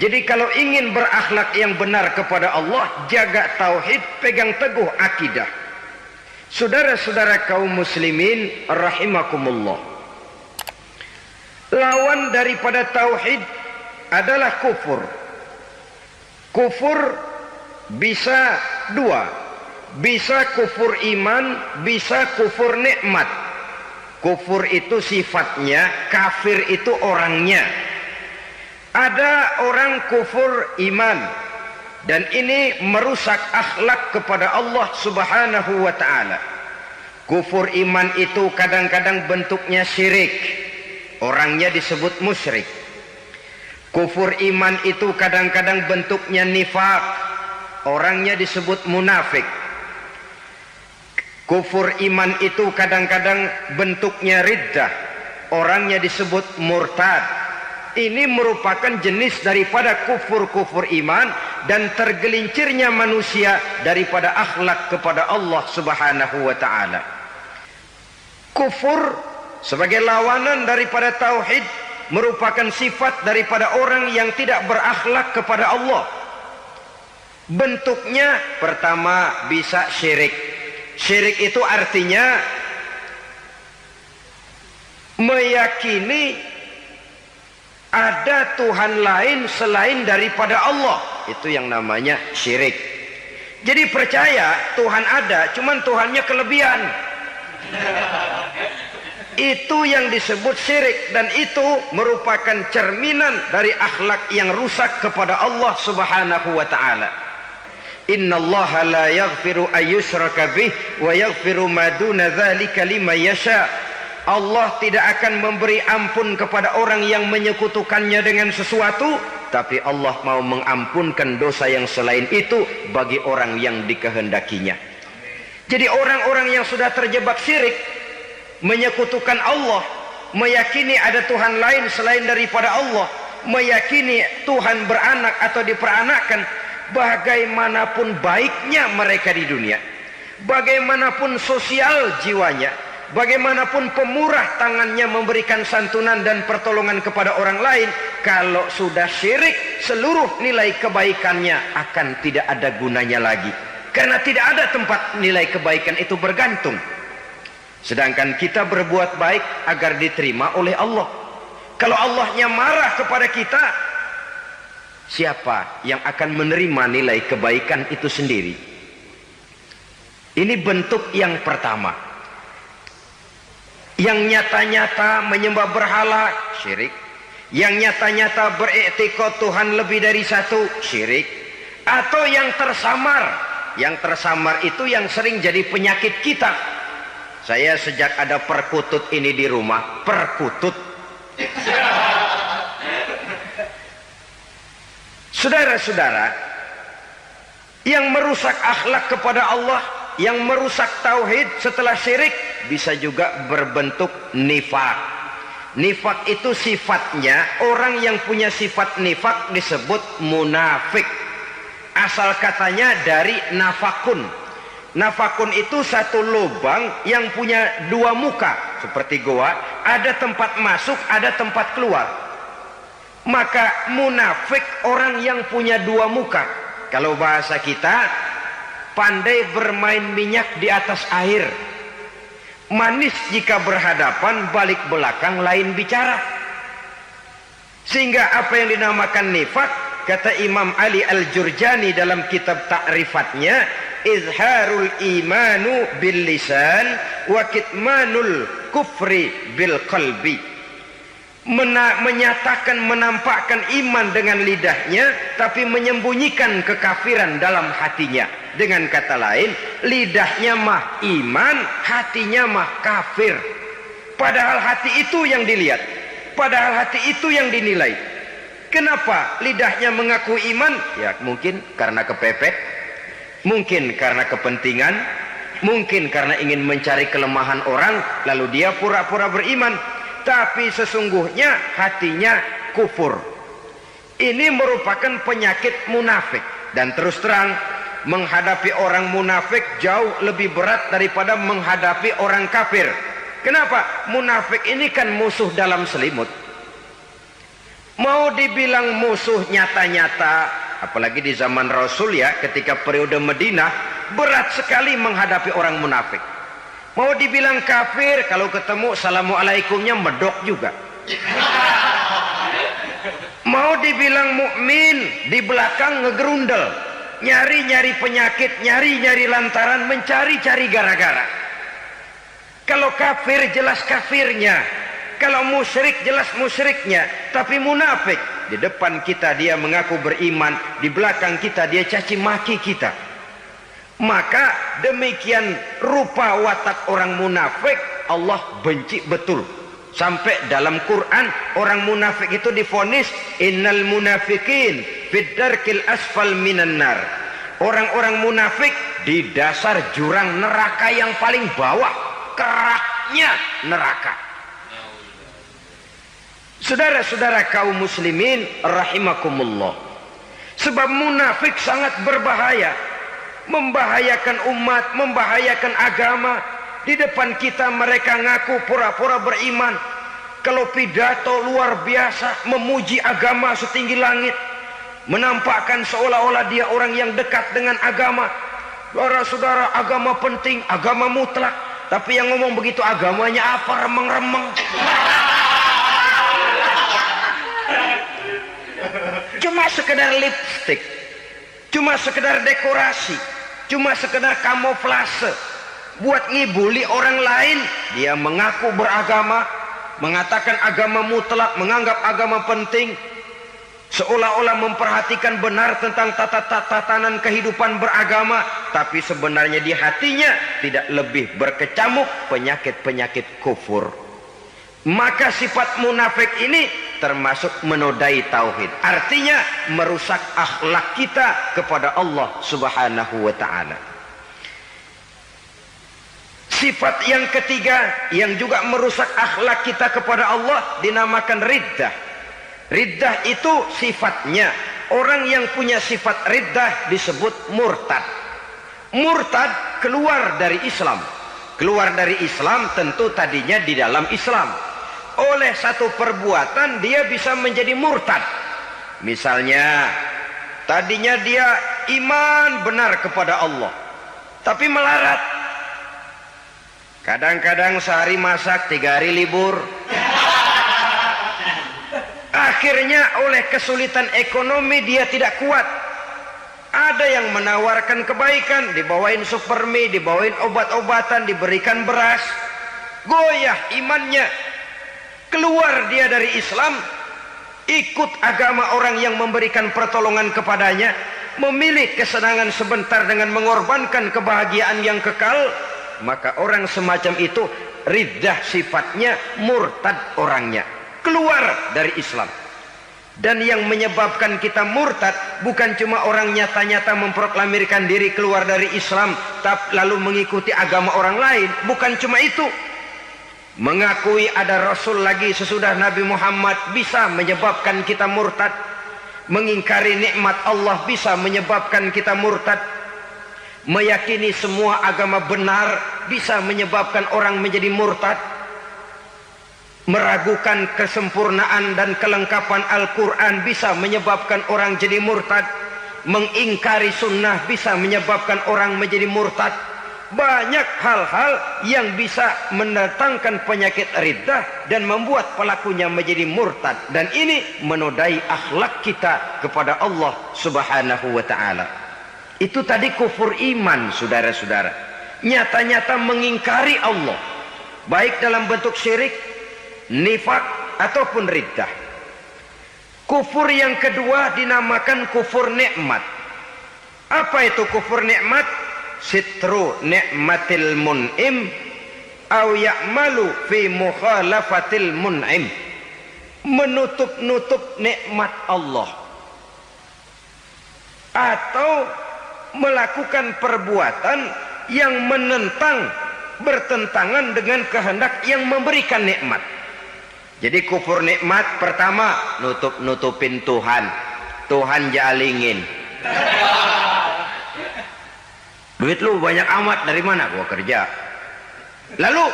Jadi kalau ingin berakhlak yang benar kepada Allah, jaga tauhid, pegang teguh akidah. Saudara-saudara kaum muslimin rahimakumullah, lawan daripada tauhid adalah kufur. Kufur bisa dua, bisa kufur iman, bisa kufur nikmat. Kufur itu sifatnya, kafir itu orangnya. Ada orang kufur iman, dan ini merusak akhlak kepada Allah subhanahu wa ta'ala. Kufur iman itu kadang-kadang bentuknya syirik, orangnya disebut musyrik. Kufur iman itu kadang-kadang bentuknya nifak, orangnya disebut munafik. Kufur iman itu kadang-kadang bentuknya riddah, orangnya disebut murtad. Ini merupakan jenis daripada kufur-kufur iman dan tergelincirnya manusia daripada akhlak kepada Allah subhanahu wa ta'ala. Kufur sebagai lawanan daripada tauhid merupakan sifat daripada orang yang tidak berakhlak kepada Allah. Bentuknya pertama bisa syirik. Syirik itu artinya meyakini ada Tuhan lain selain daripada Allah. Itu yang namanya syirik. Jadi percaya Tuhan ada, cuman Tuhannya kelebihan. Itu yang disebut syirik, dan itu merupakan cerminan dari akhlak yang rusak kepada Allah subhanahu wa ta'ala. Innallaha la yaghfiru ayyushraka bih wa yaghfiru ma duna dzalika liman yasha. Allah tidak akan memberi ampun kepada orang yang menyekutukannya dengan sesuatu, tapi Allah mau mengampunkan dosa yang selain itu bagi orang yang dikehendakinya. Jadi orang-orang yang sudah terjebak syirik, menyekutukan Allah, meyakini ada Tuhan lain selain daripada Allah, meyakini Tuhan beranak atau diperanakkan, bagaimanapun baiknya mereka di dunia, bagaimanapun sosial jiwanya, bagaimanapun pemurah tangannya memberikan santunan dan pertolongan kepada orang lain, kalau sudah syirik, seluruh nilai kebaikannya akan tidak ada gunanya lagi. Karena tidak ada tempat nilai kebaikan itu bergantung. Sedangkan kita berbuat baik agar diterima oleh Allah. Kalau Allahnya marah kepada kita, siapa yang akan menerima nilai kebaikan itu sendiri? Ini bentuk yang pertama. Yang nyata-nyata menyembah berhala, syirik. Yang nyata-nyata beriktikad Tuhan lebih dari satu, syirik. Atau yang tersamar. Yang tersamar itu yang sering jadi penyakit kita. Saya sejak ada perkutut ini di rumah, perkutut. Saudara-saudara, yang merusak akhlak kepada Allah, yang merusak tauhid setelah syirik, bisa juga berbentuk nifak. Nifak itu sifatnya, orang yang punya sifat nifak disebut munafik. Asal katanya dari nafakun. Nafakun itu satu lubang yang punya dua muka, seperti goa, ada tempat masuk, ada tempat keluar. Maka munafik orang yang punya dua muka. Kalau bahasa kita, pandai bermain minyak di atas air. Manis jika berhadapan, balik belakang lain bicara. Sehingga apa yang dinamakan nifak, kata Imam Ali Al-Jurjani dalam kitab ta'rifatnya, izharul imanu bil lisan wa kitmanul kufri bil qalbi. Menyatakan, menampakkan iman dengan lidahnya, tapi menyembunyikan kekafiran dalam hatinya. Dengan kata lain, lidahnya mah iman, hatinya mah kafir. Padahal hati itu yang dilihat, padahal hati itu yang dinilai. Kenapa lidahnya mengaku iman? Ya mungkin karena kepepet, mungkin karena kepentingan, mungkin karena ingin mencari kelemahan orang, lalu dia pura-pura beriman. Tapi sesungguhnya hatinya kufur. Ini merupakan penyakit munafik. Dan terus terang, menghadapi orang munafik jauh lebih berat daripada menghadapi orang kafir. Kenapa? Munafik ini kan musuh dalam selimut. Mau dibilang musuh nyata-nyata, apalagi di zaman Rasul ya, ketika periode Madinah, berat sekali menghadapi orang munafik. Mau dibilang kafir, kalau ketemu assalamualaikumnya medok juga. Mau dibilang mukmin, di belakang ngegerundel, nyari-nyari penyakit, nyari-nyari lantaran, mencari-cari gara-gara. Kalau kafir jelas kafirnya, kalau musyrik jelas musyriknya. Tapi munafik, di depan kita dia mengaku beriman, di belakang kita dia caci maki kita. Maka demikian rupa watak orang munafik Allah benci betul. Sampai dalam Quran orang munafik itu divonis innal munafikin fid darkil asfal minan nar. Orang-orang munafik di dasar jurang neraka yang paling bawah, keraknya neraka. Saudara-saudara kaum muslimin rahimakumullah. Sebab munafik sangat berbahaya, membahayakan umat, membahayakan agama. Di depan kita mereka ngaku pura-pura beriman. Kalau pidato luar biasa, memuji agama setinggi langit, menampakkan seolah-olah dia orang yang dekat dengan agama. Saudara-saudara, agama penting, agama mutlak. Tapi yang ngomong begitu agamanya apa? Remeng-remeng. Cuma sekedar lipstick, cuma sekedar dekorasi, cuma sekedar kamuflase. Buat ngibuli orang lain, dia mengaku beragama, mengatakan agama mutlak, menganggap agama penting, seolah-olah memperhatikan benar tentang tatanan kehidupan beragama, tapi sebenarnya di hatinya tidak lebih berkecamuk penyakit-penyakit kufur. Maka sifat munafik ini termasuk menodai tauhid, artinya merusak akhlak kita kepada Allah Subhanahu wa ta'ala. Sifat yang ketiga yang juga merusak akhlak kita kepada Allah dinamakan riddah. Riddah itu sifatnya, orang yang punya sifat riddah disebut murtad. Murtad keluar dari Islam. Keluar dari Islam tentu tadinya di dalam Islam. Oleh satu perbuatan dia bisa menjadi murtad. Misalnya tadinya dia iman benar kepada Allah, tapi melarat. Kadang-kadang sehari masak, 3 hari libur. Akhirnya oleh kesulitan ekonomi dia tidak kuat. Ada yang menawarkan kebaikan, dibawain supermi, dibawain obat-obatan, diberikan beras. Goyah imannya. Keluar dia dari Islam, ikut agama orang yang memberikan pertolongan kepadanya, memilih kesenangan sebentar dengan mengorbankan kebahagiaan yang kekal. Maka orang semacam itu riddah sifatnya, murtad orangnya, keluar dari Islam. Dan yang menyebabkan kita murtad bukan cuma orang nyata-nyata memproklamirkan diri keluar dari Islam tapi lalu mengikuti agama orang lain, bukan cuma itu. Mengakui ada Rasul lagi sesudah Nabi Muhammad bisa menyebabkan kita murtad. Mengingkari nikmat Allah bisa menyebabkan kita murtad. Meyakini semua agama benar bisa menyebabkan orang menjadi murtad. Meragukan kesempurnaan dan kelengkapan Al-Quran bisa menyebabkan orang jadi murtad. Mengingkari sunnah bisa menyebabkan orang menjadi murtad. Banyak hal-hal yang bisa mendatangkan penyakit riddah dan membuat pelakunya menjadi murtad. Dan ini menodai akhlak kita kepada Allah Subhanahu wa ta'ala. Itu tadi kufur iman, saudara-saudara. Nyata-nyata mengingkari Allah, baik dalam bentuk syirik, nifak, ataupun riddah. Kufur yang kedua dinamakan kufur nikmat. Apa itu kufur nikmat? Sitru nikmatil mun'im au ya'malu fi mukhalafatil mun'im. Menutup-nutup nikmat Allah, atau melakukan perbuatan yang menentang, bertentangan dengan kehendak yang memberikan nikmat. Jadi kufur nikmat pertama, nutup-nutupin Tuhan. Tuhan jalingin. Duit lu banyak amat, dari mana? Gua kerja. Lalu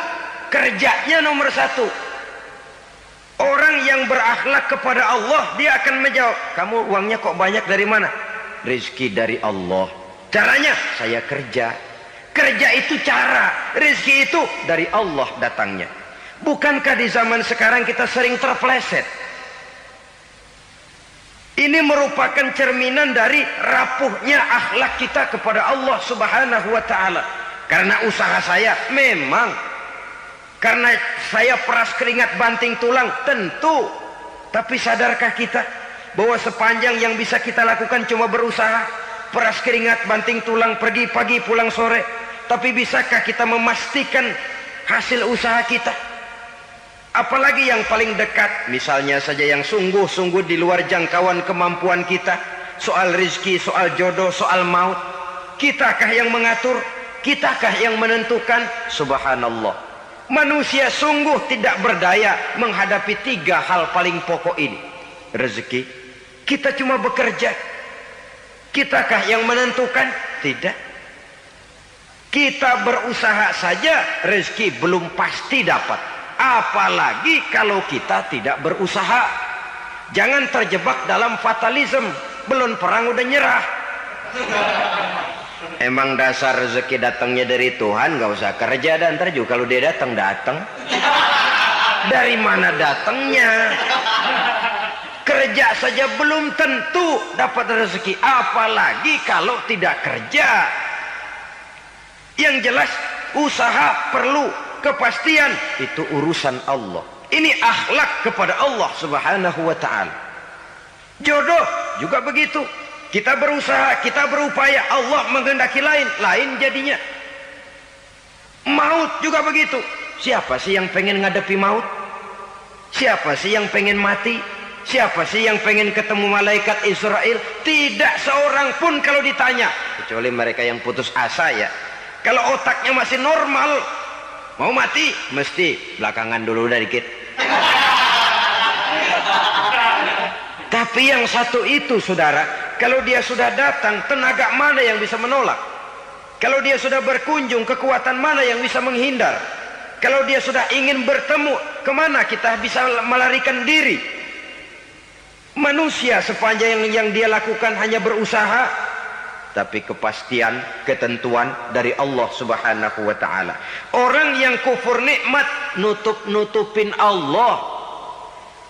kerjanya nomor 1. Orang yang berakhlak kepada Allah, dia akan menjawab, kamu uangnya kok banyak dari mana? Rezeki dari Allah. Caranya, saya kerja. Kerja itu cara, rezeki itu dari Allah datangnya. Bukankah di zaman sekarang kita sering terpeleset? Ini merupakan cerminan dari rapuhnya akhlak kita kepada Allah Subhanahu wa ta'ala. Karena usaha saya memang, karena saya peras keringat banting tulang, tentu. Tapi sadarkah kita bahwa sepanjang yang bisa kita lakukan cuma berusaha, peras keringat banting tulang, pergi pagi pulang sore? Tapi bisakah kita memastikan hasil usaha kita? Apalagi yang paling dekat, misalnya saja yang sungguh-sungguh di luar jangkauan kemampuan kita, soal rezeki, soal jodoh, soal maut. Kitakah yang mengatur? Kitakah yang menentukan? Subhanallah. Manusia sungguh tidak berdaya menghadapi 3 hal paling pokok ini. Rezeki, kita cuma bekerja. Kitakah yang menentukan? Tidak. Kita berusaha saja, rezeki belum pasti dapat. Apalagi kalau kita tidak berusaha. Jangan terjebak dalam fatalisme. Belum perang udah nyerah. Emang dasar rezeki datangnya dari Tuhan, nggak usah kerja, dan ntar juga kalau dia datang. Dari mana datangnya? Kerja saja belum tentu dapat rezeki, apalagi kalau tidak kerja. Yang jelas usaha perlu kepastian, itu urusan Allah. Ini akhlak kepada Allah Subhanahu wa ta'ala. Jodoh juga begitu. Kita berusaha, kita berupaya, Allah menghendaki lain jadinya. Maut juga begitu. Siapa sih yang pengen ngadepi maut? Siapa sih yang pengen mati? Siapa sih yang pengen ketemu malaikat Israel? Tidak seorang pun kalau ditanya, kecuali mereka yang putus asa ya. Kalau otaknya masih normal, mau mati mesti belakangan dulu udah dikit. Tapi yang satu itu saudara, kalau dia sudah datang, tenaga mana yang bisa menolak? Kalau dia sudah berkunjung, kekuatan mana yang bisa menghindar? Kalau dia sudah ingin bertemu, kemana kita bisa melarikan diri? Manusia sepanjang yang dia lakukan hanya berusaha, tapi kepastian, ketentuan dari Allah Subhanahu wa ta'ala. Orang yang kufur nikmat, nutupin Allah.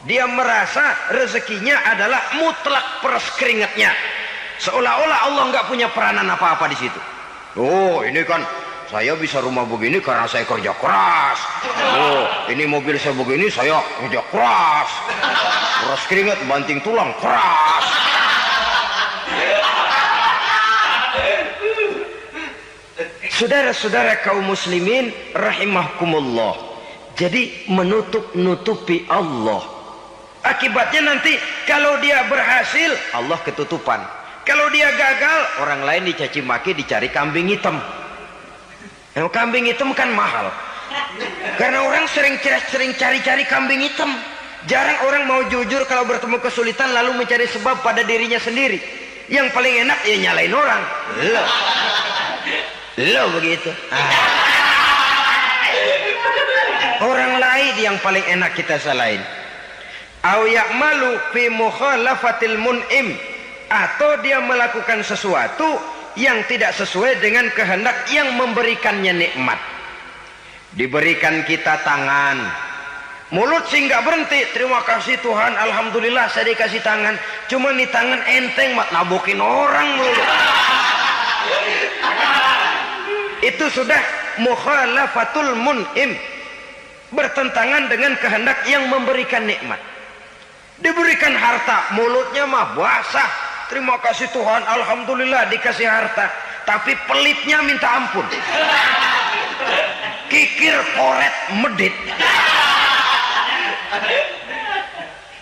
Dia merasa rezekinya adalah mutlak peras keringatnya, seolah-olah Allah nggak punya peranan apa-apa di situ. Oh, ini kan saya bisa rumah begini karena saya kerja keras. Oh, ini mobil saya begini saya kerja keras. Peras keringat banting tulang keras. Saudara-saudara kaum muslimin rahimakumullah. Jadi menutup-nutupi Allah. Akibatnya nanti kalau dia berhasil, Allah ketutupan. Kalau dia gagal, orang lain dicaci maki, dicari kambing hitam. Kambing hitam kan mahal. Karena orang sering cari-cari kambing hitam. Jarang orang mau jujur kalau bertemu kesulitan lalu mencari sebab pada dirinya sendiri. Yang paling enak ya nyalain orang. Lo begitu. Orang lain yang paling enak kita salahin. Au ya'malu fi mukhalafatil mun'im, atau dia melakukan sesuatu yang tidak sesuai dengan kehendak yang memberikannya nikmat. Diberikan kita tangan, mulut sih nggak berhenti, terima kasih Tuhan, alhamdulillah saya dikasih tangan. Cuma nih tangan enteng mat nabokin orang mulu. Itu sudah mukhalafatul mun'im, bertentangan dengan kehendak yang memberikan nikmat. Diberikan harta, mulutnya mah basah, terima kasih Tuhan, alhamdulillah dikasih harta, tapi pelitnya minta ampun, kikir koret medit.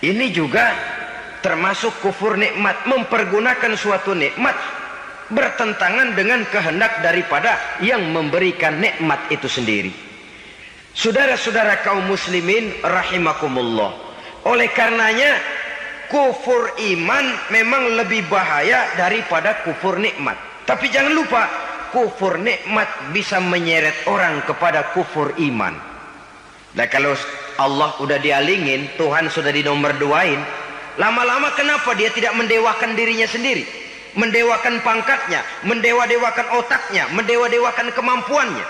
Ini juga termasuk kufur nikmat, mempergunakan suatu nikmat bertentangan dengan kehendak daripada yang memberikan nikmat itu sendiri. Saudara-saudara kaum muslimin rahimakumullah, oleh karenanya kufur iman memang lebih bahaya daripada kufur nikmat. Tapi jangan lupa, kufur nikmat bisa menyeret orang kepada kufur iman. Nah, kalau Allah udah dialingin, Tuhan sudah dinomor duain, lama-lama kenapa dia tidak mendewakan dirinya sendiri, mendewakan pangkatnya, mendewa-dewakan otaknya, mendewa-dewakan kemampuannya?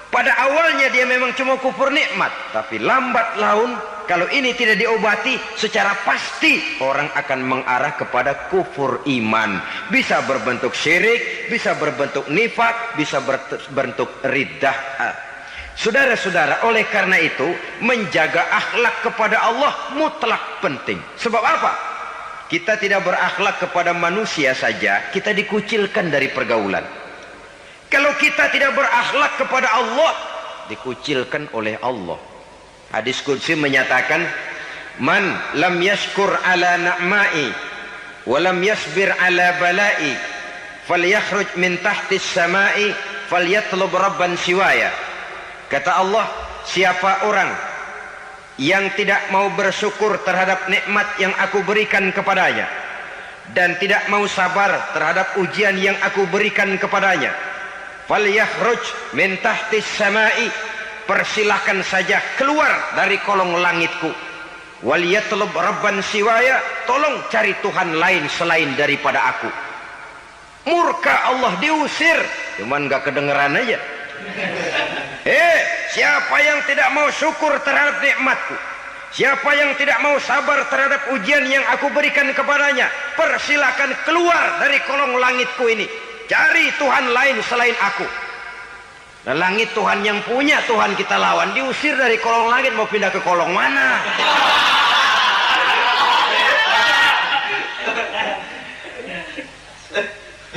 Pada awalnya dia memang cuma kufur nikmat, tapi lambat laun kalau ini tidak diobati, secara pasti orang akan mengarah kepada kufur iman. Bisa berbentuk syirik, bisa berbentuk nifak, bisa berbentuk riddah. Saudara-saudara, oleh karena itu menjaga akhlak kepada Allah mutlak penting. Sebab apa? Kita tidak berakhlak kepada manusia saja, kita dikucilkan dari pergaulan. Kalau kita tidak berakhlak kepada Allah, dikucilkan oleh Allah. Hadis qudsi menyatakan, man lam yashkur ala na'mai wa lam yasbir ala balai falyakhruj min tahtis samai falyatlub rabban siwaya. Kata Allah, siapa orang yang tidak mau bersyukur terhadap nikmat yang aku berikan kepadanya dan tidak mau sabar terhadap ujian yang aku berikan kepadanya, falyakhruj min tahtis samai, persilahkan saja keluar dari kolong langitku, waliyatlub rabban siwaya, tolong cari Tuhan lain selain daripada aku. Murka Allah, diusir, cuman gak kedengeran aja. Siapa yang tidak mau syukur terhadap nikmatku, siapa yang tidak mau sabar terhadap ujian yang aku berikan kepadanya, persilahkan keluar dari kolong langitku ini, cari Tuhan lain selain aku. Nah, langit Tuhan yang punya, Tuhan kita lawan, diusir dari kolong langit, mau pindah ke kolong mana?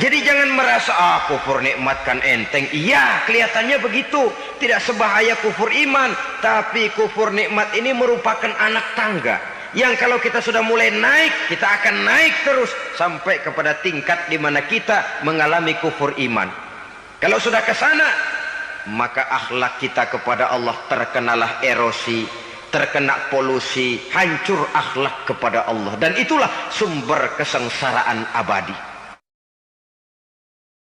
Jadi jangan merasa kufur nikmat kan enteng. Iya, kelihatannya begitu, tidak sebahaya kufur iman. Tapi kufur nikmat ini merupakan anak tangga yang kalau kita sudah mulai naik, kita akan naik terus sampai kepada tingkat di mana kita mengalami kufur iman. Kalau sudah ke sana, maka akhlak kita kepada Allah terkenalah erosi, terkena polusi, hancur akhlak kepada Allah, dan itulah sumber kesengsaraan abadi.